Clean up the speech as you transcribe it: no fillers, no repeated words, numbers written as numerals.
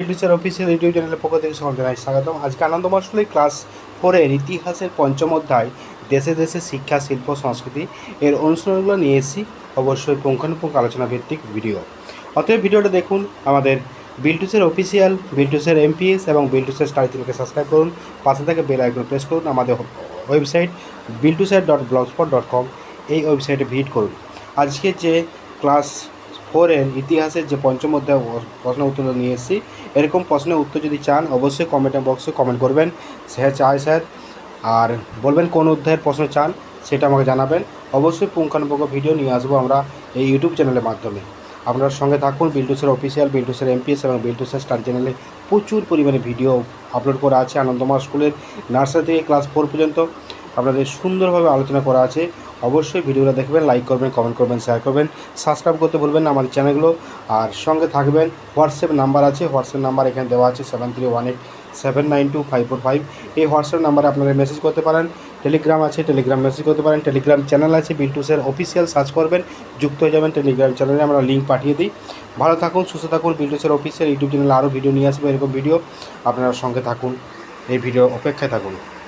Teacher official YouTube চ্যানেলের পক্ষ থেকে সকলকে জানাই স্বাগতম। আজকে আনন্দময় ক্লাস 4-এর ইতিহাসের পঞ্চম অধ্যায় দেশে দেশে শিক্ষা, শিল্প, সংস্কৃতি এর অনুশীলনগুলো নিয়ে এসেছি। অবশ্যই পুঙ্খানুপুঙ্খ আলোচনা ভিত্তিক ভিডিও। অতএব ভিডিওটা দেখুন। আমাদের বিল্টুসের অফিসিয়াল, বিল্টুসের এমপিএস এবং বিল্টুসের স্টাডি চ্যানেলকে সাবস্ক্রাইব করুন। পাশে থেকে বেল আইকন প্রেস করুন। আমাদের ওয়েবসাইট biltusar.blogspot.com এই ওয়েবসাইটে ভিজিট করুন। আজকে যে ক্লাস 4-এর ইতিহাসের যে পঞ্চম অধ্যায় প্রশ্ন উত্তর নিয়ে এসেছি, এরকম প্রশ্নের উত্তর যদি চান অবশ্যই কমেন্ট বক্সে কমেন্ট করবেন, স্যার চাই স্যার, আর বলবেন কোন অধ্যায়ের প্রশ্ন চান সেটা আমাকে জানাবেন। অবশ্যই পুঙ্খানুপুঙ্খ ভিডিও নিয়ে আসবো আমরা এই ইউটিউব চ্যানেলের মাধ্যমে। আপনার সঙ্গে থাকুন। বিল্টুসের অফিসিয়াল, বিল্টুসের এমপিএস এবং বিল্টুসের স্টাডি চ্যানেলে প্রচুর পরিমাণে ভিডিও আপলোড করা আছে। আনন্দময় স্কুলের নার্সারি থেকে ক্লাস 4 পর্যন্ত আপনাদের সুন্দরভাবে আলোচনা করা আছে। অবশ্যই ভিডিওটা দেখবেন, লাইক করবেন, কমেন্ট করবেন, শেয়ার করবেন, সাবস্ক্রাইব করতে ভুলবেন না আমাদের চ্যানেলগুলো। আর সঙ্গে থাকবেন। হোয়াটসঅ্যাপ নাম্বার আছে, হোয়াটসঅ্যাপ নাম্বার এখানে দেওয়া আছে 7318792545। এই হোয়াটসঅ্যাপ নাম্বারে আপনারা মেসেজ করতে পারেন। টেলিগ্রাম আছে, টেলিগ্রাম মেসেজ করতে পারেন। টেলিগ্রাম চ্যানেল আছে বিল্টুসের অফিসিয়াল, সার্চ করবেন, যুক্ত হয়ে যাবেন। টেলিগ্রাম চ্যানেলে আমরা লিঙ্ক পাঠিয়ে দিই। ভালো থাকুন, সুস্থ থাকুন। বিল্টুসের অফিসিয়াল ইউটিউব চ্যানেলে আরও ভিডিও নিয়ে আসবে, এরকম ভিডিও। আপনারা সঙ্গে থাকুন, এই ভিডিও অপেক্ষায় থাকুন।